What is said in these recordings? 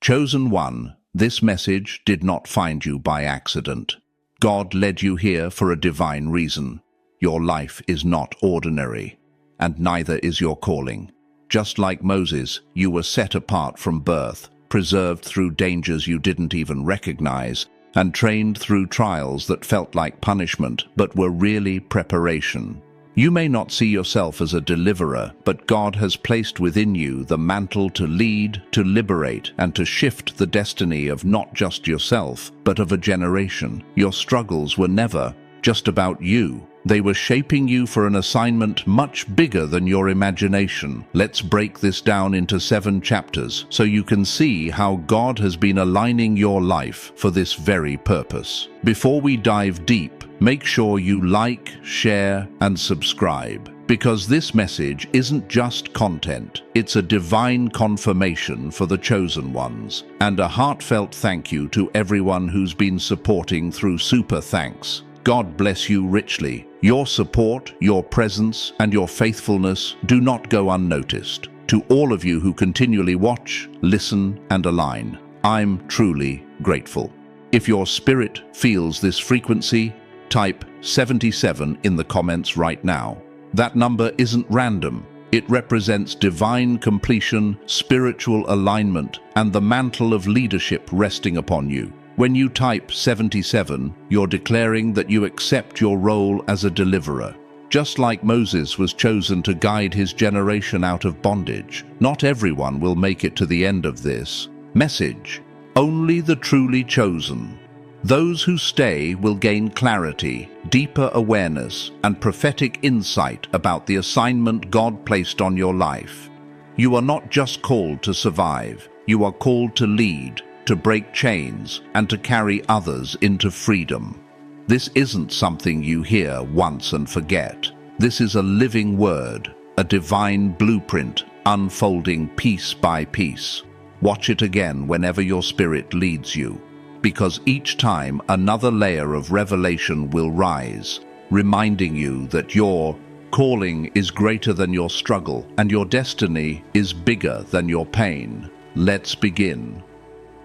Chosen one, this message did not find you by accident. God led you here for a divine reason. Your life is not ordinary, and neither is your calling. Just like Moses, you were set apart from birth, preserved through dangers you didn't even recognize, and trained through trials that felt like punishment but were really preparation. You may not see yourself as a deliverer, but God has placed within you the mantle to lead, to liberate, and to shift the destiny of not just yourself, but of a generation. Your struggles were never just about you. They were shaping you for an assignment much bigger than your imagination. Let's break this down into 7 chapters so you can see how God has been aligning your life for this very purpose. Before we dive deep, make sure you like, share, and subscribe, because this message isn't just content, it's a divine confirmation for the chosen ones, and a heartfelt thank you to everyone who's been supporting through super thanks. God bless you richly. Your support, your presence, and your faithfulness do not go unnoticed. To all of you who continually watch, listen, and align, I'm truly grateful. If your spirit feels this frequency, type 77 in the comments right now. That number isn't random. It represents divine completion, spiritual alignment, and the mantle of leadership resting upon you. When you type 77, you're declaring that you accept your role as a deliverer. Just like Moses was chosen to guide his generation out of bondage, not everyone will make it to the end of this message. Only the truly chosen. Those who stay will gain clarity, deeper awareness, and prophetic insight about the assignment God placed on your life. You are not just called to survive, you are called to lead, to break chains, and to carry others into freedom. This isn't something you hear once and forget. This is a living word, a divine blueprint, unfolding piece by piece. Watch it again whenever your spirit leads you, because each time another layer of revelation will rise, reminding you that your calling is greater than your struggle, and your destiny is bigger than your pain. Let's begin.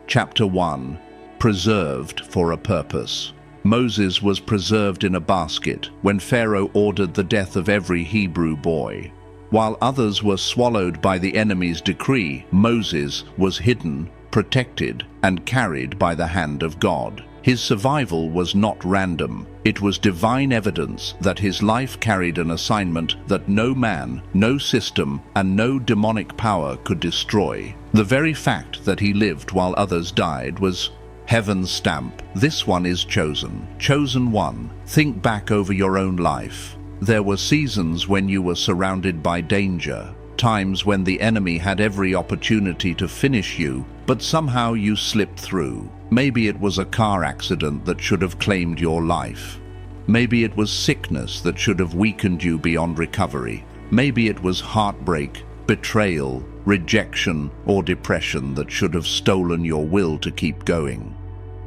Chapter 1. Preserved for a purpose. Moses was preserved in a basket when Pharaoh ordered the death of every Hebrew boy. While others were swallowed by the enemy's decree, Moses was hidden, protected, and carried by the hand of God. His survival was not random. It was divine evidence that his life carried an assignment that no man, no system, and no demonic power could destroy. The very fact that he lived while others died was heaven's stamp. This one is chosen. Chosen one. Think back over your own life. There were seasons when you were surrounded by danger, times when the enemy had every opportunity to finish you, but somehow you slipped through. Maybe it was a car accident that should have claimed your life. Maybe it was sickness that should have weakened you beyond recovery. Maybe it was heartbreak, betrayal, rejection, or depression that should have stolen your will to keep going.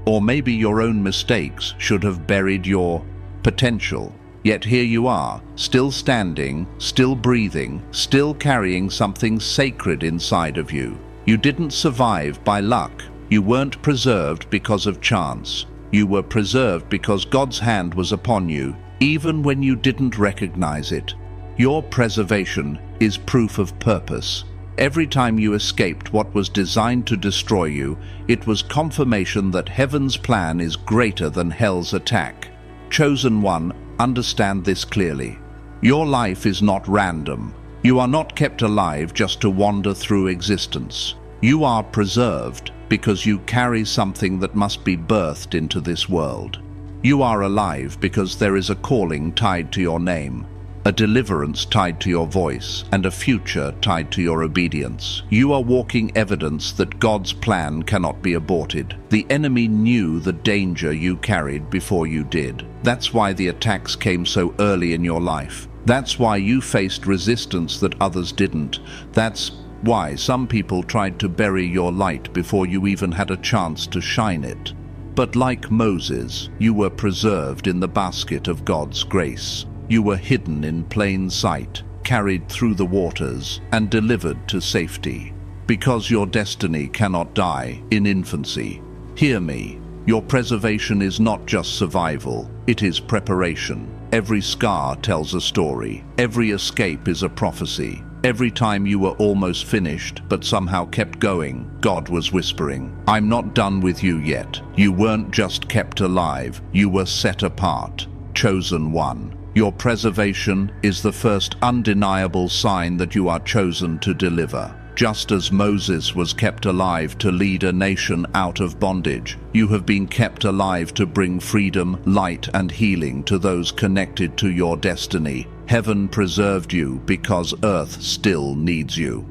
Or maybe your own mistakes should have buried your potential. Yet here you are, still standing, still breathing, still carrying something sacred inside of you. You didn't survive by luck. You weren't preserved because of chance. You were preserved because God's hand was upon you, even when you didn't recognize it. Your preservation is proof of purpose. Every time you escaped what was designed to destroy you, it was confirmation that heaven's plan is greater than hell's attack. Chosen one, understand this clearly. Your life is not random. You are not kept alive just to wander through existence. You are preserved because you carry something that must be birthed into this world. You are alive because there is a calling tied to your name, a deliverance tied to your voice, and a future tied to your obedience. You are walking evidence that God's plan cannot be aborted. The enemy knew the danger you carried before you did. That's why the attacks came so early in your life. That's why you faced resistance that others didn't. That's why some people tried to bury your light before you even had a chance to shine it. But like Moses, you were preserved in the basket of God's grace. You were hidden in plain sight, carried through the waters, and delivered to safety. because your destiny cannot die in infancy. Hear me. Your preservation is not just survival, it is preparation. Every scar tells a story. Every escape is a prophecy. Every time you were almost finished, but somehow kept going, God was whispering, I'm not done with you yet. You weren't just kept alive, you were set apart, chosen one. Your preservation is the first undeniable sign that you are chosen to deliver. Just as Moses was kept alive to lead a nation out of bondage, you have been kept alive to bring freedom, light, and healing to those connected to your destiny. Heaven preserved you because earth still needs you.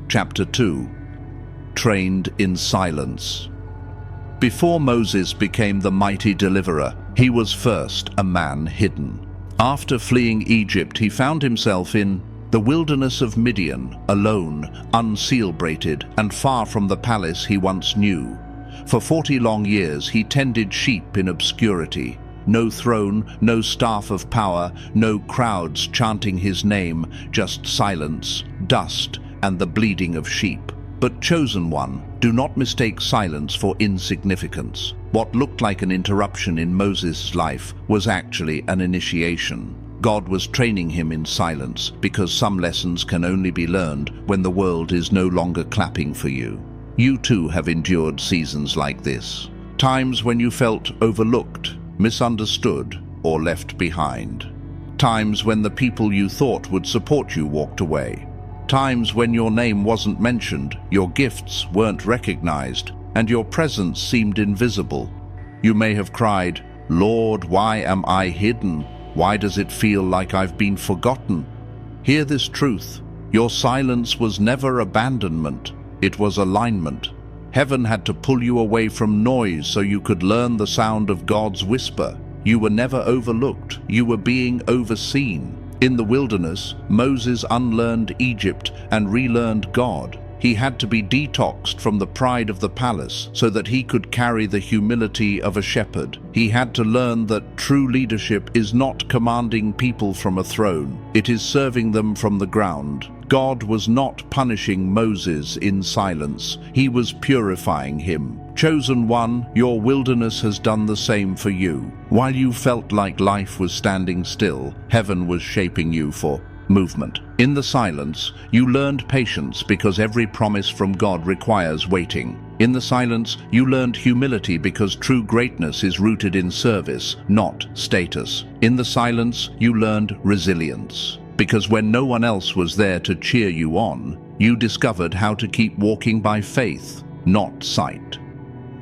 Chapter 2. Trained in silence. Before Moses became the mighty deliverer, he was first a man hidden. After fleeing Egypt, he found himself in the wilderness of Midian, alone, uncelebrated, and far from the palace he once knew. For 40 long years he tended sheep in obscurity. No throne, no staff of power, no crowds chanting his name, just silence, dust, and the bleating of sheep. But chosen one, do not mistake silence for insignificance. What looked like an interruption in Moses' life was actually an initiation. God was training him in silence because some lessons can only be learned when the world is no longer clapping for you. You too have endured seasons like this. Times when you felt overlooked, misunderstood, or left behind. Times when the people you thought would support you walked away. Times when your name wasn't mentioned, your gifts weren't recognized, and your presence seemed invisible. You may have cried, Lord, why am I hidden? Why does it feel like I've been forgotten? Hear this truth. Your silence was never abandonment. It was alignment. Heaven had to pull you away from noise so you could learn the sound of God's whisper. You were never overlooked. You were being overseen. In the wilderness, Moses unlearned Egypt and relearned God. He had to be detoxed from the pride of the palace so that he could carry the humility of a shepherd. He had to learn that true leadership is not commanding people from a throne. It is serving them from the ground. God was not punishing Moses in silence. He was purifying him. Chosen one, your wilderness has done the same for you. While you felt like life was standing still, heaven was shaping you for movement. In the silence, you learned patience because every promise from God requires waiting. In the silence, you learned humility because true greatness is rooted in service, not status. In the silence, you learned resilience because when no one else was there to cheer you on, you discovered how to keep walking by faith, not sight.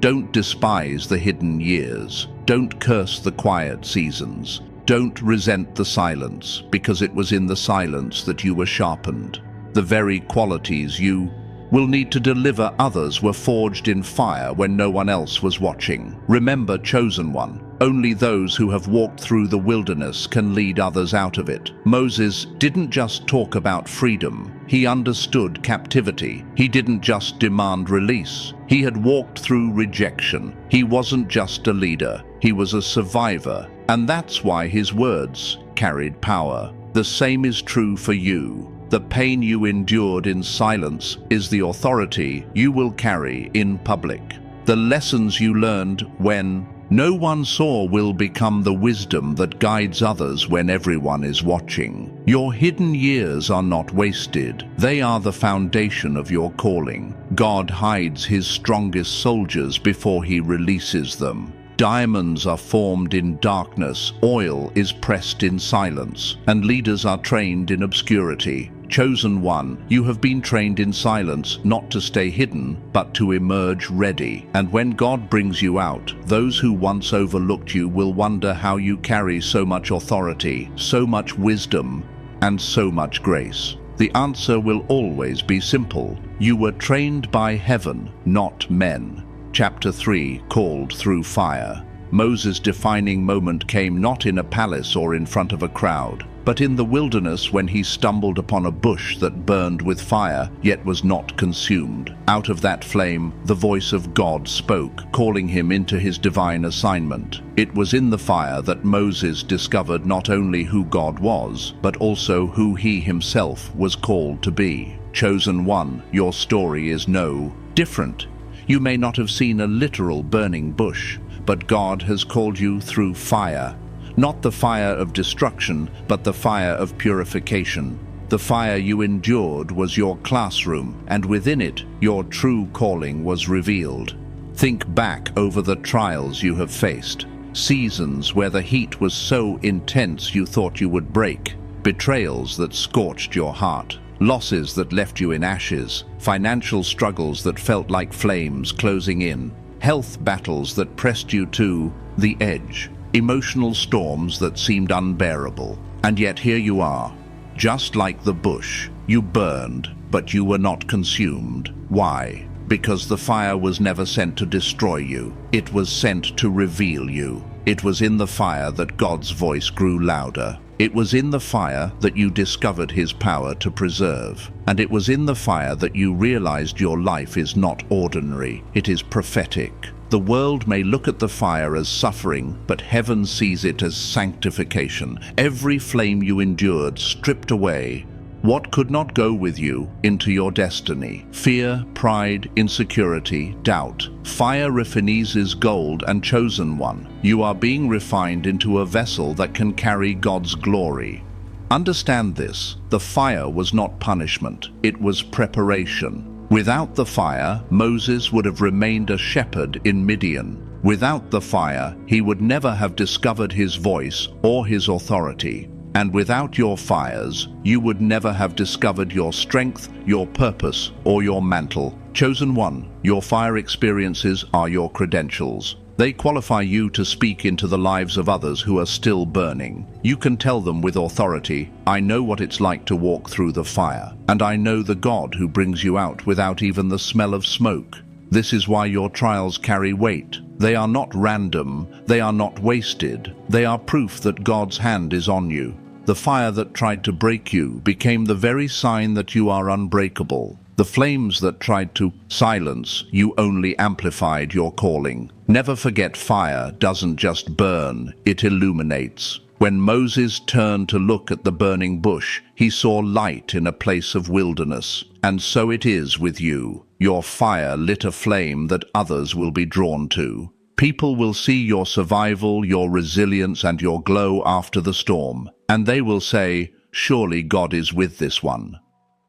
Don't despise the hidden years. Don't curse the quiet seasons. Don't resent the silence, because it was in the silence that you were sharpened. The very qualities you will need to deliver others were forged in fire when no one else was watching. Remember, chosen one, only those who have walked through the wilderness can lead others out of it. Moses didn't just talk about freedom, he understood captivity. He didn't just demand release. He had walked through rejection. He wasn't just a leader, he was a survivor. And that's why his words carried power. The same is true for you. The pain you endured in silence is the authority you will carry in public. The lessons you learned when no one saw will become the wisdom that guides others when everyone is watching. Your hidden years are not wasted. They are the foundation of your calling. God hides his strongest soldiers before he releases them. Diamonds are formed in darkness, oil is pressed in silence, and leaders are trained in obscurity. Chosen one, you have been trained in silence, not to stay hidden, but to emerge ready. And when God brings you out, those who once overlooked you will wonder how you carry so much authority, so much wisdom, and so much grace. The answer will always be simple. You were trained by heaven, not men. Chapter 3, called through fire. Moses' defining moment came not in a palace or in front of a crowd, but in the wilderness when he stumbled upon a bush that burned with fire, yet was not consumed. Out of that flame, the voice of God spoke, calling him into his divine assignment. It was in the fire that Moses discovered not only who God was, but also who he himself was called to be. Chosen one, your story is no different. You may not have seen a literal burning bush, but God has called you through fire. Not the fire of destruction, but the fire of purification. The fire you endured was your classroom, and within it, your true calling was revealed. Think back over the trials you have faced. Seasons where the heat was so intense you thought you would break. Betrayals that scorched your heart. Losses that left you in ashes. Financial struggles that felt like flames closing in. Health battles that pressed you to the edge. Emotional storms that seemed unbearable. And yet here you are. Just like the bush, you burned, but you were not consumed. Why? Because the fire was never sent to destroy you. It was sent to reveal you. It was in the fire that God's voice grew louder. It was in the fire that you discovered His power to preserve. And it was in the fire that you realized your life is not ordinary. It is prophetic. The world may look at the fire as suffering, but heaven sees it as sanctification. Every flame you endured stripped away what could not go with you into your destiny. Fear, pride, insecurity, doubt. Fire refines gold and chosen one. You are being refined into a vessel that can carry God's glory. Understand this, the fire was not punishment, it was preparation. Without the fire, Moses would have remained a shepherd in Midian. Without the fire, he would never have discovered his voice or his authority. And without your fires, you would never have discovered your strength, your purpose, or your mantle. Chosen one, your fire experiences are your credentials. They qualify you to speak into the lives of others who are still burning. You can tell them with authority, I know what it's like to walk through the fire, and I know the God who brings you out without even the smell of smoke. This is why your trials carry weight. They are not random, they are not wasted. They are proof that God's hand is on you. The fire that tried to break you became the very sign that you are unbreakable. The flames that tried to silence you only amplified your calling. Never forget, fire doesn't just burn, it illuminates. When Moses turned to look at the burning bush, he saw light in a place of wilderness. And so it is with you. Your fire lit a flame that others will be drawn to. People will see your survival, your resilience, and your glow after the storm. And they will say, surely God is with this one.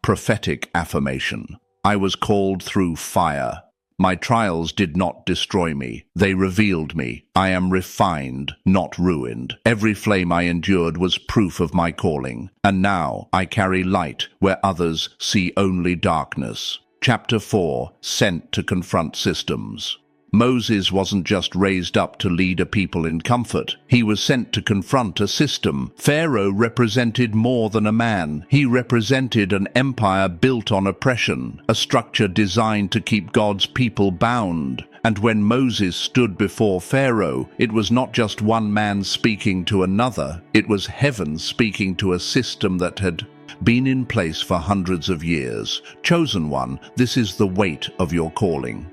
Prophetic affirmation. I was called through fire. My trials did not destroy me. They revealed me. I am refined, not ruined. Every flame I endured was proof of my calling. And now I carry light where others see only darkness. Chapter 4. Sent to confront systems. Moses wasn't just raised up to lead a people in comfort. He was sent to confront a system. Pharaoh represented more than a man. He represented an empire built on oppression, a structure designed to keep God's people bound. And when Moses stood before Pharaoh, it was not just one man speaking to another. It was heaven speaking to a system that had been in place for hundreds of years. Chosen one, this is the weight of your calling.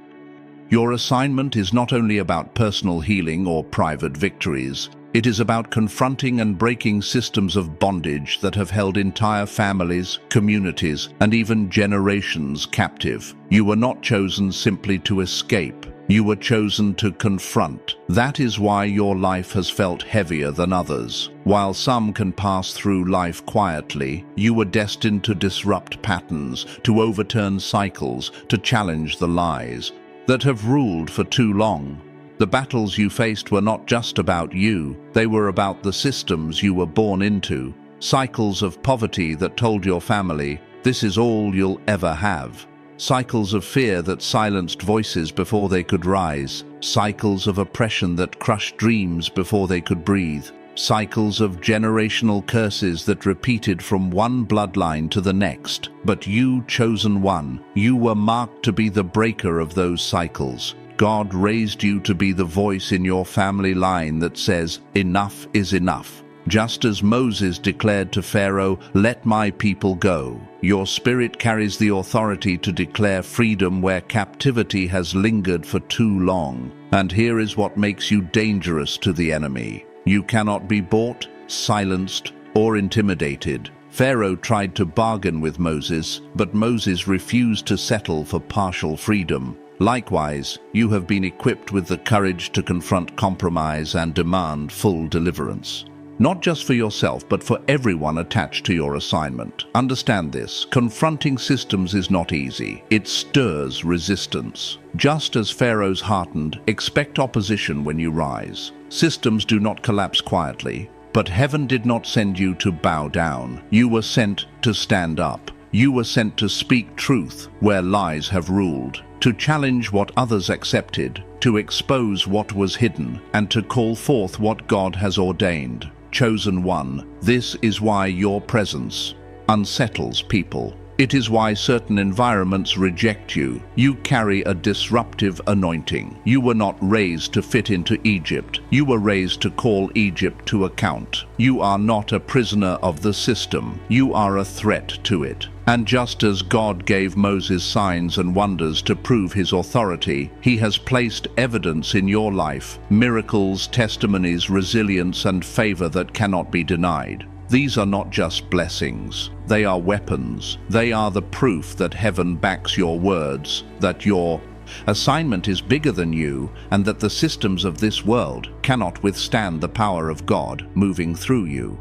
Your assignment is not only about personal healing or private victories. It is about confronting and breaking systems of bondage that have held entire families, communities, and even generations captive. You were not chosen simply to escape. You were chosen to confront. That is why your life has felt heavier than others. While some can pass through life quietly, you were destined to disrupt patterns, to overturn cycles, to challenge the lies that have ruled for too long. The battles you faced were not just about you, they were about the systems you were born into. Cycles of poverty that told your family, this is all you'll ever have. Cycles of fear that silenced voices before they could rise. Cycles of oppression that crushed dreams before they could breathe. Cycles of generational curses that repeated from one bloodline to the next. But you, chosen one, you were marked to be the breaker of those cycles. God raised you to be the voice in your family line that says, enough is enough. Just as Moses declared to Pharaoh, let my people go. Your spirit carries the authority to declare freedom where captivity has lingered for too long. And here is what makes you dangerous to the enemy. You cannot be bought, silenced, or intimidated. Pharaoh tried to bargain with Moses, but Moses refused to settle for partial freedom. Likewise, you have been equipped with the courage to confront compromise and demand full deliverance. Not just for yourself, but for everyone attached to your assignment. Understand this, confronting systems is not easy. It stirs resistance. Just as Pharaoh's heartened, expect opposition when you rise. Systems do not collapse quietly, but heaven did not send you to bow down. You were sent to stand up. You were sent to speak truth where lies have ruled, to challenge what others accepted, to expose what was hidden, and to call forth what God has ordained. Chosen one, this is why your presence unsettles people. It is why certain environments reject you. You carry a disruptive anointing. You were not raised to fit into Egypt. You were raised to call Egypt to account. You are not a prisoner of the system. You are a threat to it. And just as God gave Moses signs and wonders to prove his authority, he has placed evidence in your life, miracles, testimonies, resilience, and favor that cannot be denied. These are not just blessings. They are weapons. They are the proof that heaven backs your words, that your assignment is bigger than you, and that the systems of this world cannot withstand the power of God moving through you.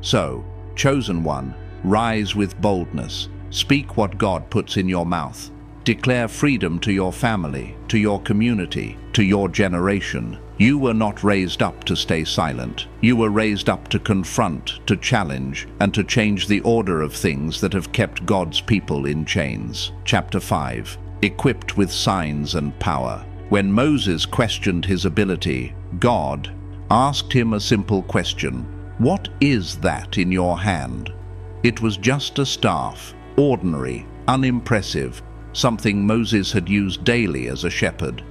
So, chosen one, rise with boldness. Speak what God puts in your mouth. Declare freedom to your family, to your community, to your generation. You were not raised up to stay silent. You were raised up to confront, to challenge, and to change the order of things that have kept God's people in chains. Chapter 5. Equipped with signs and power. When Moses questioned his ability, God asked him a simple question. What is that in your hand? It was just a staff, ordinary, unimpressive, something Moses had used daily as a shepherd.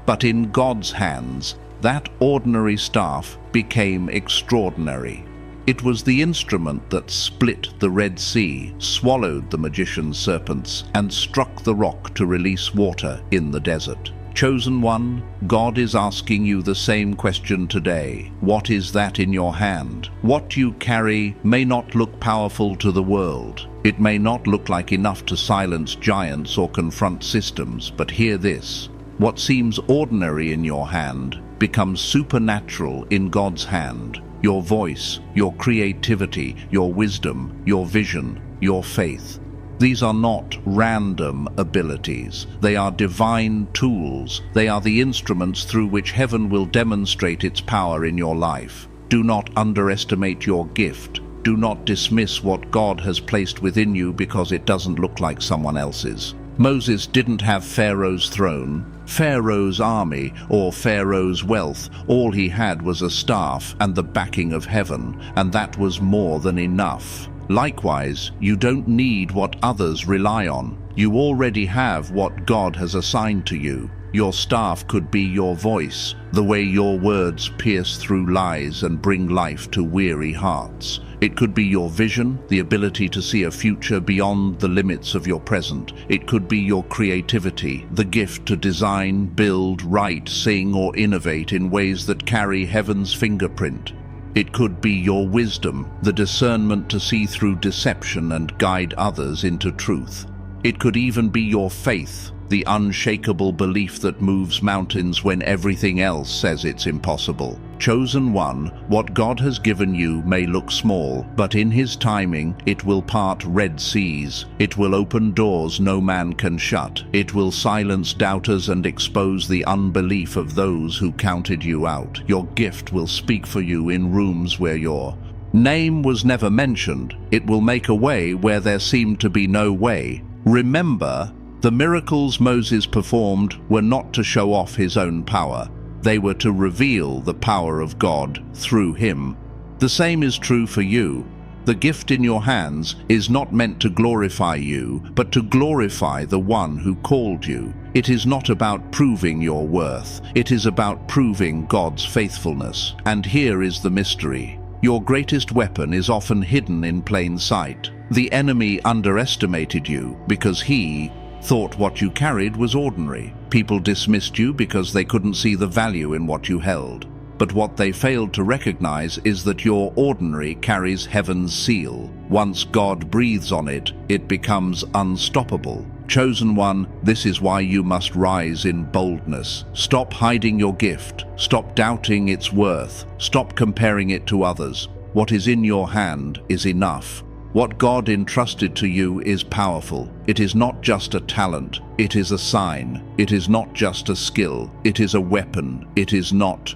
But in God's hands, that ordinary staff became extraordinary. It was the instrument that split the Red Sea, swallowed the magician's serpents, and struck the rock to release water in the desert. Chosen one, God is asking you the same question today. What is that in your hand? What you carry may not look powerful to the world. It may not look like enough to silence giants or confront systems, but hear this. What seems ordinary in your hand becomes supernatural in God's hand. Your voice, your creativity, your wisdom, your vision, your faith. These are not random abilities. They are divine tools. They are the instruments through which heaven will demonstrate its power in your life. Do not underestimate your gift. Do not dismiss what God has placed within you because it doesn't look like someone else's. Moses didn't have Pharaoh's throne, Pharaoh's army, or Pharaoh's wealth. All he had was a staff and the backing of heaven, and that was more than enough. Likewise, you don't need what others rely on. You already have what God has assigned to you. Your staff could be your voice, the way your words pierce through lies and bring life to weary hearts. It could be your vision, the ability to see a future beyond the limits of your present. It could be your creativity, the gift to design, build, write, sing, or innovate in ways that carry heaven's fingerprint. It could be your wisdom, the discernment to see through deception and guide others into truth. It could even be your faith, the unshakable belief that moves mountains when everything else says it's impossible. Chosen one, what God has given you may look small, but in His timing it will part red seas. It will open doors no man can shut. It will silence doubters and expose the unbelief of those who counted you out. Your gift will speak for you in rooms where your name was never mentioned. It will make a way where there seemed to be no way. Remember, the miracles Moses performed were not to show off his own power. They were to reveal the power of God through him. The same is true for you. The gift in your hands is not meant to glorify you, but to glorify the one who called you. It is not about proving your worth. It is about proving God's faithfulness. And here is the mystery. Your greatest weapon is often hidden in plain sight. The enemy underestimated you because he thought what you carried was ordinary. People dismissed you because they couldn't see the value in what you held. But what they failed to recognize is that your ordinary carries heaven's seal. Once God breathes on it, it becomes unstoppable. Chosen one, this is why you must rise in boldness. Stop hiding your gift. Stop doubting its worth. Stop comparing it to others. What is in your hand is enough. What God entrusted to you is powerful. It is not just a talent. It is a sign. It is not just a skill. It is a weapon. It is not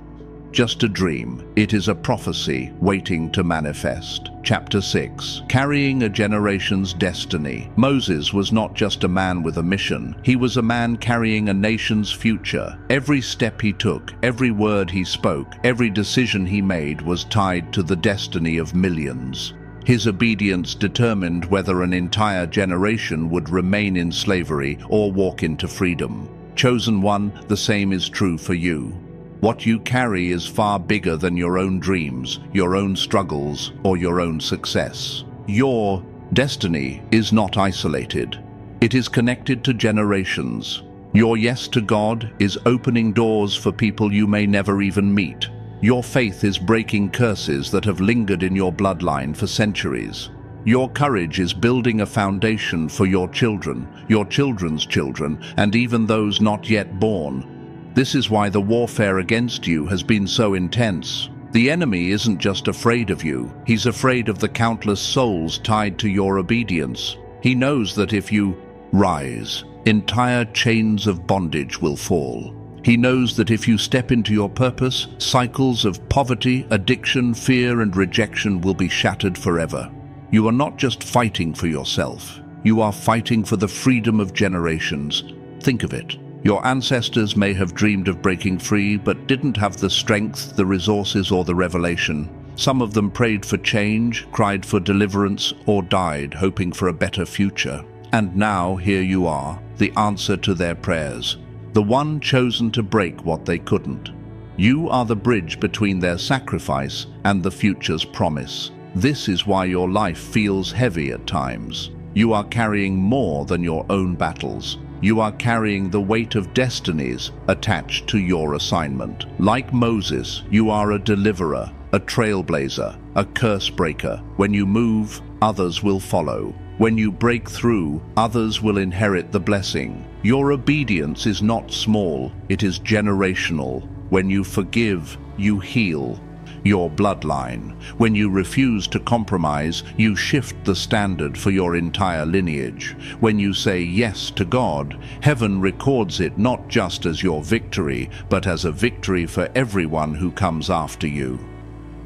just a dream. It is a prophecy waiting to manifest. Chapter 6. Carrying a generation's destiny. Moses was not just a man with a mission. He was a man carrying a nation's future. Every step he took, every word he spoke, every decision he made was tied to the destiny of millions. His obedience determined whether an entire generation would remain in slavery or walk into freedom. Chosen one, the same is true for you. What you carry is far bigger than your own dreams, your own struggles, or your own success. Your destiny is not isolated. It is connected to generations. Your yes to God is opening doors for people you may never even meet. Your faith is breaking curses that have lingered in your bloodline for centuries. Your courage is building a foundation for your children, your children's children, and even those not yet born. This is why the warfare against you has been so intense. The enemy isn't just afraid of you, he's afraid of the countless souls tied to your obedience. He knows that if you rise, entire chains of bondage will fall. He knows that if you step into your purpose, cycles of poverty, addiction, fear, and rejection will be shattered forever. You are not just fighting for yourself. You are fighting for the freedom of generations. Think of it. Your ancestors may have dreamed of breaking free, but didn't have the strength, the resources, or the revelation. Some of them prayed for change, cried for deliverance, or died hoping for a better future. And now here you are, the answer to their prayers. The one chosen to break what they couldn't. You are the bridge between their sacrifice and the future's promise. This is why your life feels heavy at times. You are carrying more than your own battles. You are carrying the weight of destinies attached to your assignment. Like Moses, you are a deliverer, a trailblazer, a curse breaker. When you move, others will follow. When you break through, others will inherit the blessing. Your obedience is not small, it is generational. When you forgive, you heal your bloodline. When you refuse to compromise, you shift the standard for your entire lineage. When you say yes to God, heaven records it not just as your victory, but as a victory for everyone who comes after you.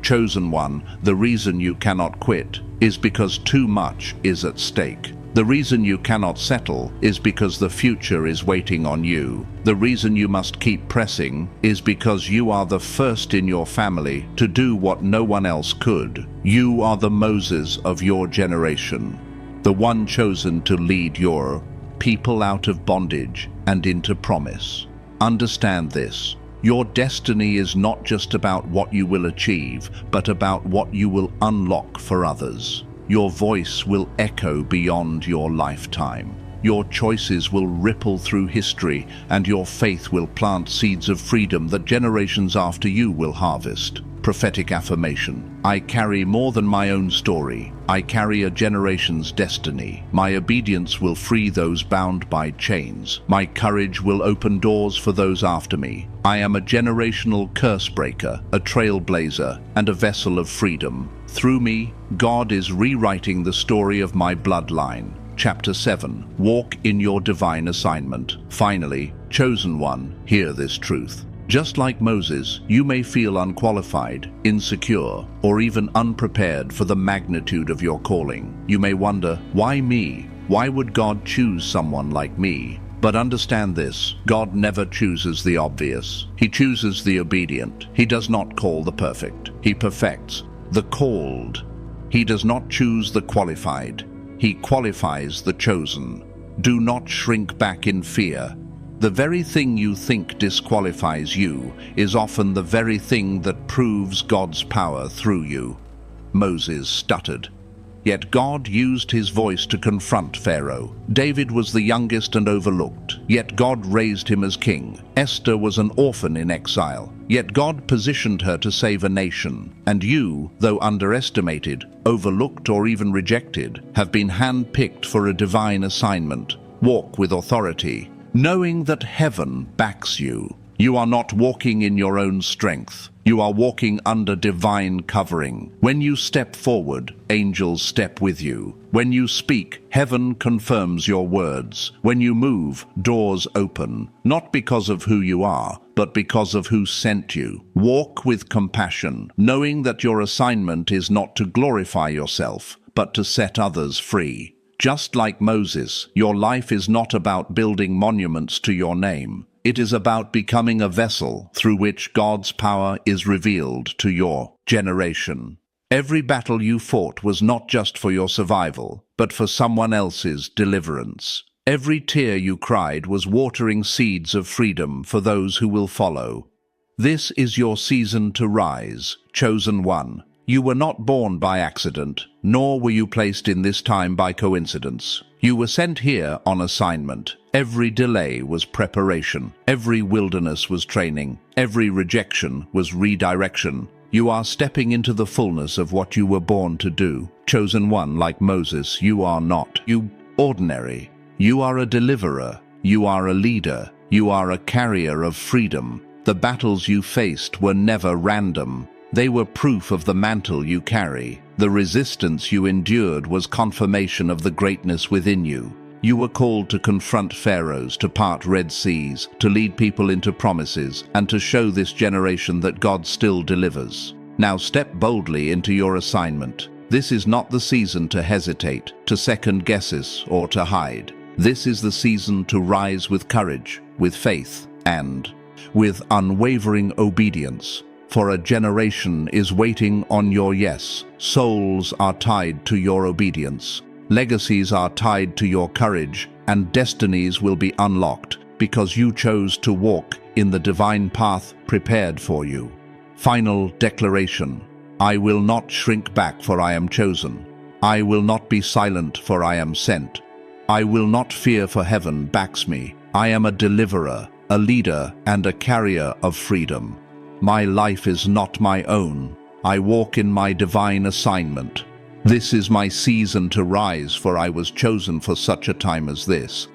Chosen one, the reason you cannot quit is because too much is at stake. The reason you cannot settle is because the future is waiting on you. The reason you must keep pressing is because you are the first in your family to do what no one else could. You are the Moses of your generation, the one chosen to lead your people out of bondage and into promise. Understand this. Your destiny is not just about what you will achieve, but about what you will unlock for others. Your voice will echo beyond your lifetime. Your choices will ripple through history, and your faith will plant seeds of freedom that generations after you will harvest. Prophetic affirmation. I carry more than my own story. I carry a generation's destiny. My obedience will free those bound by chains. My courage will open doors for those after me. I am a generational curse breaker, a trailblazer, and a vessel of freedom. Through me, God is rewriting the story of my bloodline. Chapter 7. Walk in your divine assignment. Finally, chosen one, hear this truth. Just like Moses, you may feel unqualified, insecure, or even unprepared for the magnitude of your calling. You may wonder, why me? Why would God choose someone like me? But understand this, God never chooses the obvious. He chooses the obedient. He does not call the perfect. He perfects the called. He does not choose the qualified. He qualifies the chosen. Do not shrink back in fear. The very thing you think disqualifies you is often the very thing that proves God's power through you. Moses stuttered. Yet God used his voice to confront Pharaoh. David was the youngest and overlooked, yet God raised him as king. Esther was an orphan in exile, yet God positioned her to save a nation. And you, though underestimated, overlooked or even rejected, have been hand-picked for a divine assignment. Walk with authority, knowing that heaven backs you. You are not walking in your own strength. You are walking under divine covering. When you step forward, angels step with you. When you speak, heaven confirms your words. When you move, doors open, not because of who you are, but because of who sent you. Walk with compassion, knowing that your assignment is not to glorify yourself, but to set others free. Just like Moses, your life is not about building monuments to your name. It is about becoming a vessel through which God's power is revealed to your generation. Every battle you fought was not just for your survival, but for someone else's deliverance. Every tear you cried was watering seeds of freedom for those who will follow. This is your season to rise, chosen one. You were not born by accident, nor were you placed in this time by coincidence. You were sent here on assignment. Every delay was preparation. Every wilderness was training. Every rejection was redirection. You are stepping into the fullness of what you were born to do. Chosen one like Moses, you are not. You ordinary. You are a deliverer. You are a leader. You are a carrier of freedom. The battles you faced were never random. They were proof of the mantle you carry. The resistance you endured was confirmation of the greatness within you. You were called to confront pharaohs, to part Red Seas, to lead people into promises, and to show this generation that God still delivers. Now step boldly into your assignment. This is not the season to hesitate, to second guesses, or to hide. This is the season to rise with courage, with faith, and with unwavering obedience. For a generation is waiting on your yes. Souls are tied to your obedience. Legacies are tied to your courage, and destinies will be unlocked because you chose to walk in the divine path prepared for you. Final declaration. I will not shrink back, for I am chosen. I will not be silent, for I am sent. I will not fear, for heaven backs me. I am a deliverer, a leader, and a carrier of freedom. My life is not my own. I walk in my divine assignment. This is my season to rise, for I was chosen for such a time as this.